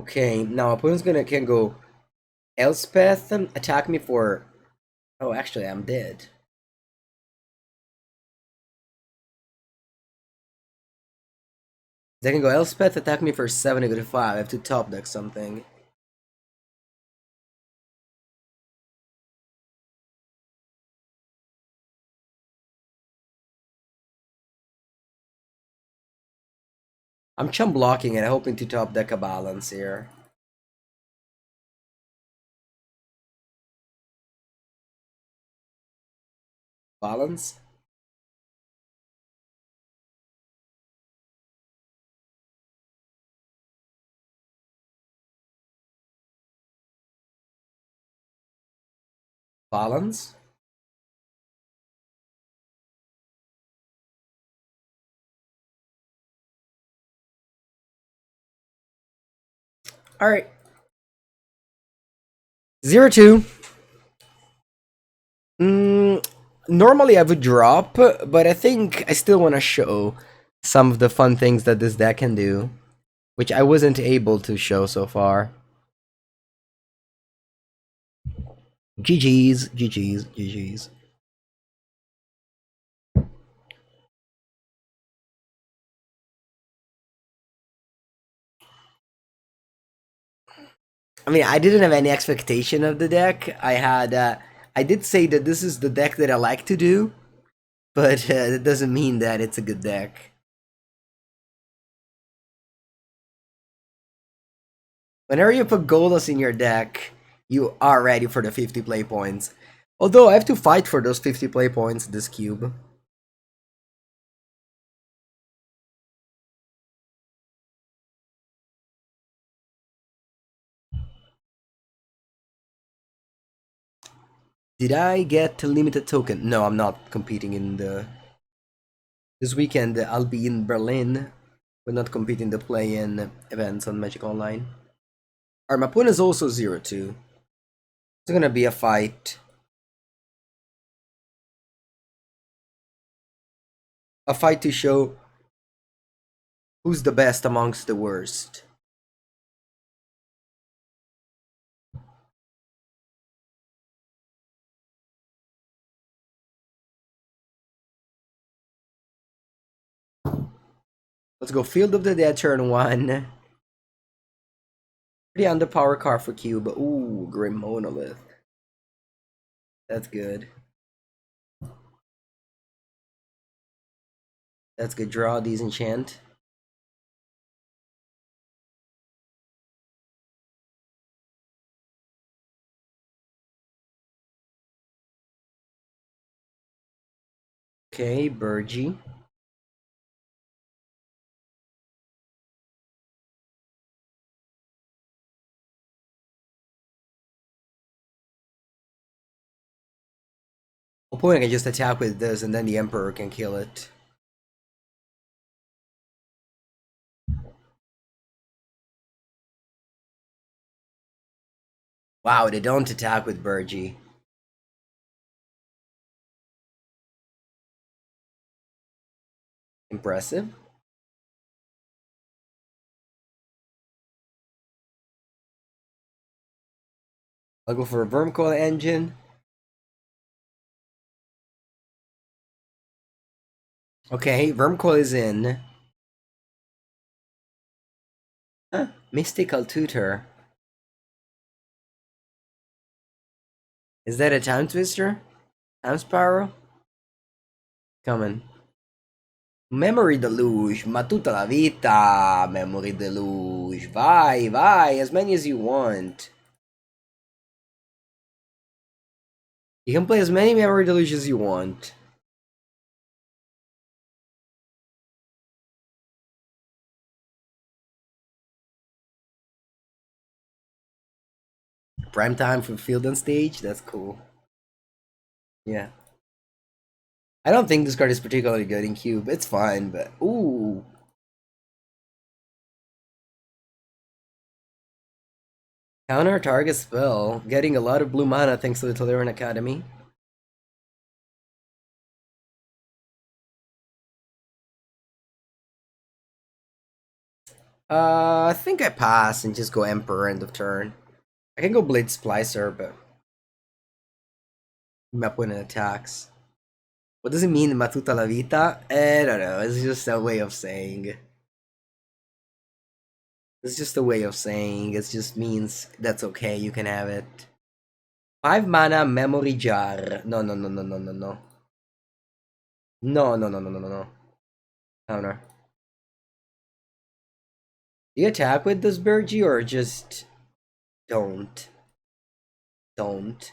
Okay, now opponent's can go Elspeth, attack me for... Oh, actually, I'm dead. They can go Elspeth, attack me for 7, go to 5. I have to top deck something. I'm chum blocking and hoping to top deck a balance here. Balance? Balance. All right. 0-2. Normally I would drop, but I think I still want to show some of the fun things that this deck can do, which I wasn't able to show so far. GG's, GG's, GG's. I mean, I didn't have any expectation of the deck. I did say that this is the deck that I like to do, but that doesn't mean that it's a good deck. Whenever you put Golos in your deck, you are ready for the 50 play points. Although I have to fight for those 50 play points this cube. Did I get a limited token? No, I'm not competing in the... This weekend I'll be in Berlin, but not competing the play-in events on Magic Online. Alright, my opponent is also 0-2. It's gonna be a fight. A fight to show who's the best amongst the worst. Let's go Field of the Dead turn 1. Pretty underpowered card for Cube. Ooh, Grim Monolith. That's good. That's good. Draw, disenchant. Okay, Burgie. Opponent can just attack with this and then the Emperor can kill it. Wow, they don't attack with Burgie. Impressive. I'll go for a Vermcoil Engine. Okay, Vermcoil is in. Huh, Mystical Tutor. Is that a Time Twister? Time Spiral? Coming. Memory Deluge, ma tutta la vita, Memory Deluge. Vai, vai, as many as you want. You can play as many Memory Deluge as you want. Prime time for field and stage, that's cool. Yeah. I don't think this card is particularly good in cube. It's fine, but ooh. Counter target spell. Getting a lot of blue mana thanks to the Teleran Academy. I think I pass and just go Emperor end of turn. I can go Blade Splicer, but my opponent attacks. What does it mean, Matuta la Vita? I don't know. It's just a way of saying. It's just a way of saying. It just means that's okay. You can have it. 5 mana Memory Jar. No, no, no, no, no, no, no. No, no, no, no, no, no, no. Counter. Do you attack with this Burgie or just don't? Don't.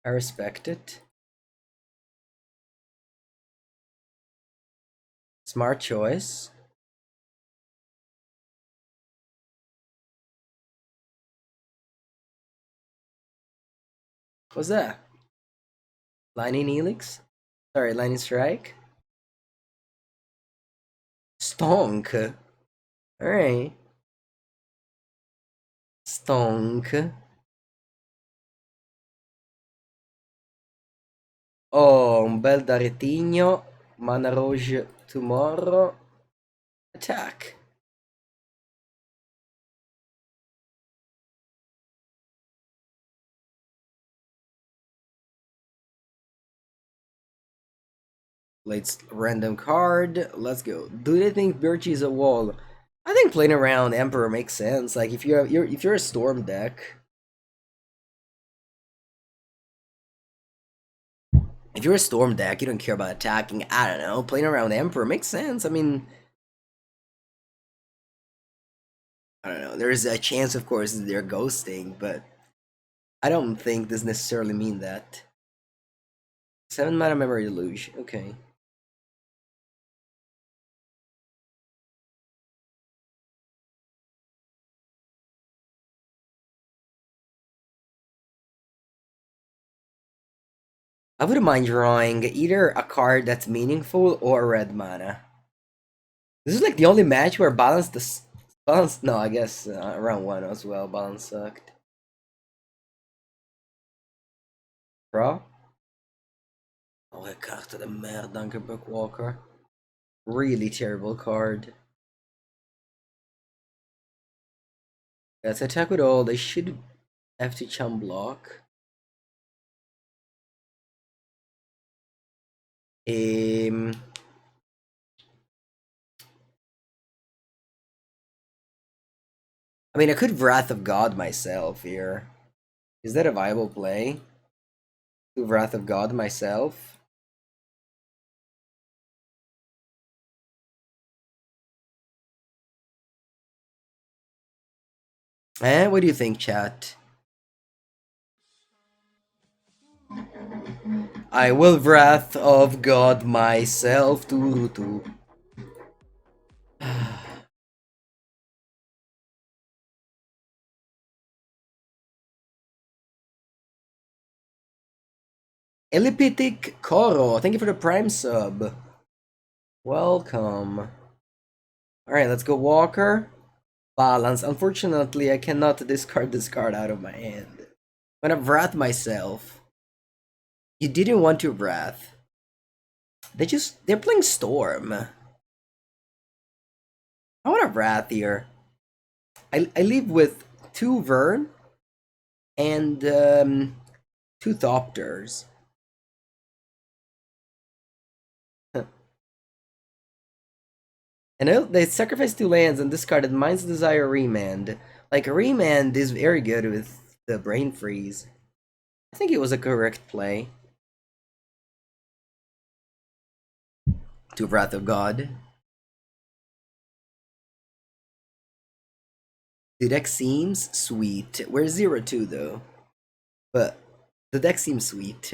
I respect it. Smart choice. What's that? Lightning Helix? Sorry, Lightning Strike? Stonk. Alright. Stonk. Oh, un bel da retigno. Mana Rouge Tomorrow. Attack. Let's random card. Let's go. Do they think Birchie is a wall? I think playing around Emperor makes sense. Like if you're a Storm deck, if you're a Storm deck, you don't care about attacking. I don't know. Playing around Emperor makes sense. I mean, I don't know. There's a chance, of course, that they're ghosting, but I don't think this necessarily mean that. 7 mana Memory Deluge. Okay. I wouldn't mind drawing either a card that's meaningful or red mana. This is like the only match where balance. No, I guess round one as well. Balance sucked. Draw. Oh, a carta de merde, Dunker Bookwalker. Really terrible card. Let's attack with all. They should have to chum block. I mean, I could Wrath of God myself here. Is that a viable play? To Wrath of God myself? What do you think, chat? I will Wrath of God myself. Turutu. Elipitic Koro, thank you for the Prime sub. Welcome. Alright, let's go Walker. Balance. Unfortunately, I cannot discard this card out of my hand. I'm gonna Wrath myself. You didn't want to Wrath. They're playing Storm. I want to Wrath here. I leave with 2 Vern and 2 Thopters. And they sacrificed 2 lands and discarded Mind's Desire Remand. Like, Remand is very good with the Brain Freeze. I think it was a correct play. To Wrath of God. The deck seems sweet. We're 0-2 though. But the deck seems sweet.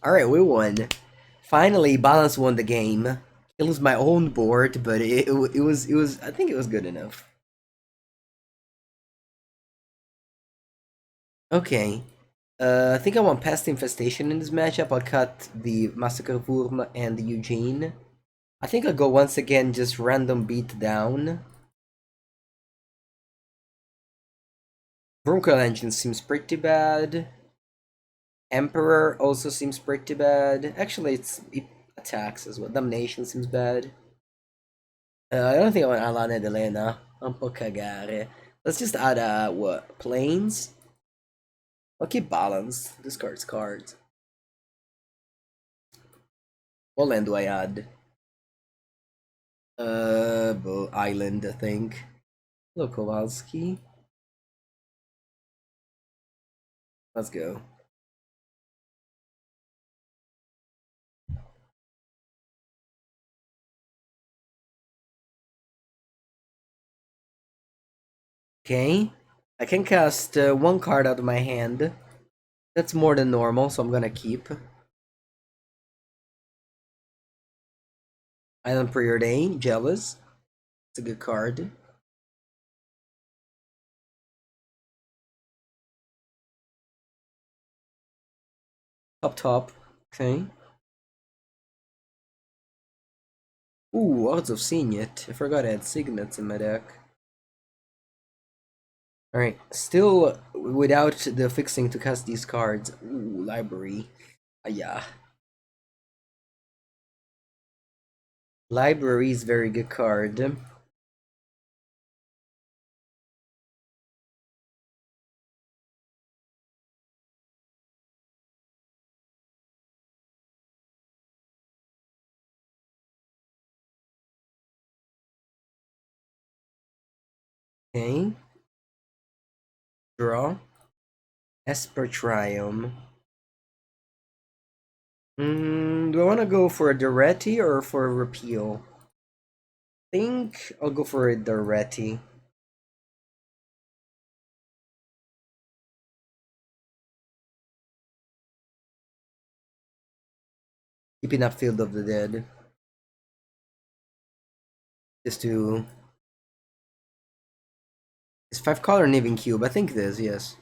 Alright, we won. Finally, Balance won the game. It was my own board, but it was I think it was good enough. Okay. I think I want Pest Infestation in this matchup. I'll cut the Massacre Wurm and the Eugene. I think I'll go once again just random beat down. Bronco Engine seems pretty bad. Emperor also seems pretty bad. Actually, it attacks as well. Damnation seems bad. I don't think I want Alana Delena. Un po' cagare. Let's just add what? Planes? I'll keep balance. Discards cards. What land do I add? Island, I think. Hello, Kowalski. Let's go. Okay. I can cast 1 card out of my hand. That's more than normal, so I'm gonna keep. Island Preordain, Jealous. It's a good card. Up top. Okay. Ooh, odds of seeing it. I forgot I had signets in my deck. Alright, still without the fixing to cast these cards. Ooh, library. Yeah. Library is very good card. Okay. Draw. Esper Triumph. Do I want to go for a Duretti or for a repeal? I think I'll go for a Duretti. Keeping up Field of the Dead. Just to... It's 5-color Naving Cube. I think it is, yes.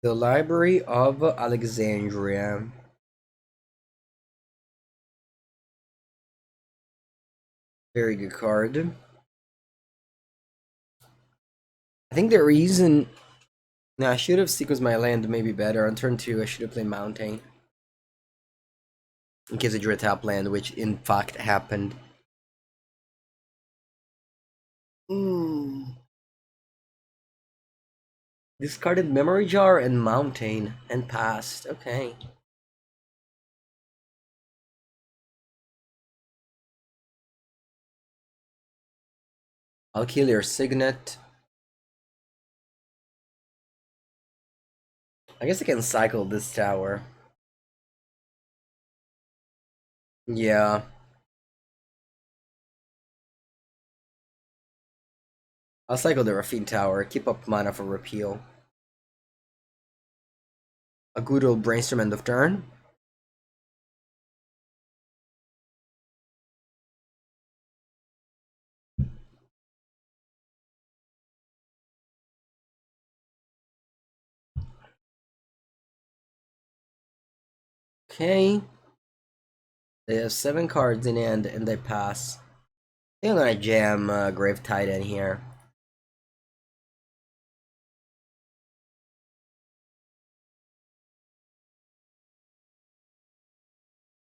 The Library of Alexandria. Very good card. I think the reason... No, I should have sequenced my land maybe better. On turn 2, I should have played Mountain. In case I drew a top land, which in fact happened. Discarded Memory Jar and Mountain and passed. Okay. I'll kill your Signet. I guess I can cycle this tower. Yeah. I'll cycle the Rafine Tower, keep up mana for repeal. A good old brainstorm end of turn. Okay. They have 7 cards in hand and they pass. I think I'm gonna jam Grave Titan here.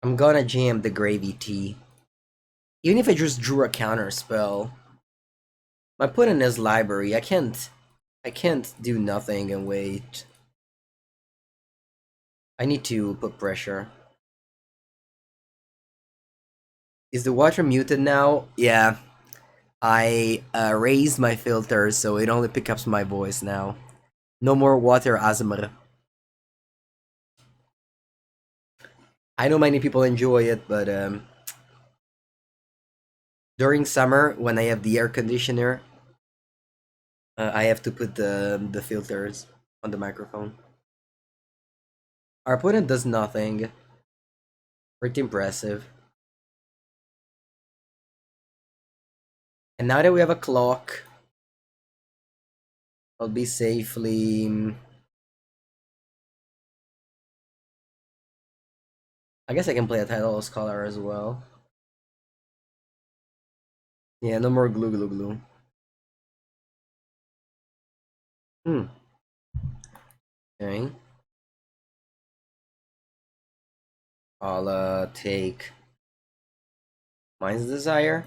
I'm gonna jam the Gravy Tea. Even if I just drew a counter spell. My opponent has library. I can't do nothing and wait. I need to put pressure. Is the water muted now? Yeah. I raised my filter so it only picks up my voice now. No more water ASMR. I know many people enjoy it, but during summer when I have the air conditioner, I have to put the filters on the microphone. Our opponent does nothing. Pretty impressive. And now that we have a clock, I'll be safely... I guess I can play a Tidal Scholar as well. Yeah, no more glue glue glue. Okay. I'll take Mind's Desire.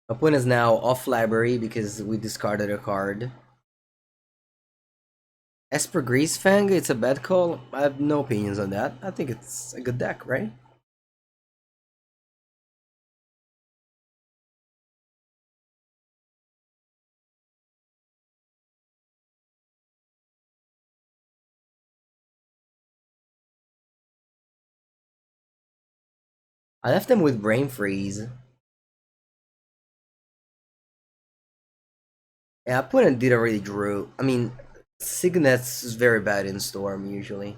Opponent is now off library because we discarded a card. Esper Greasefang, it's a bad call. I have no opinions on that. I think it's a good deck, right? I left them with Brain Freeze. Yeah, opponent didn't really drew. I mean, Cygnet's is very bad in Storm usually.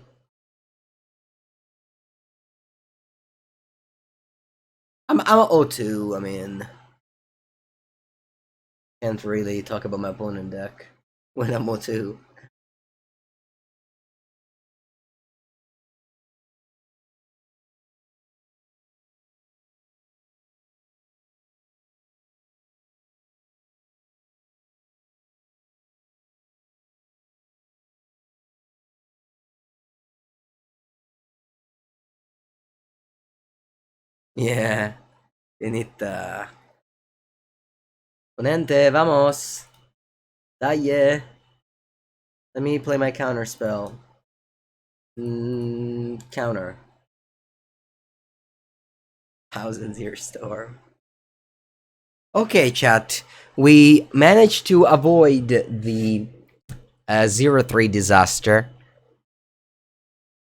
I'm a O2. I mean, can't really talk about my opponent deck when I'm O2. Yeah, finita. Ponente, vamos. Dale. Let me play my counter spell. Counter. 1000-year storm. Okay, chat. We managed to avoid the 0-3 disaster.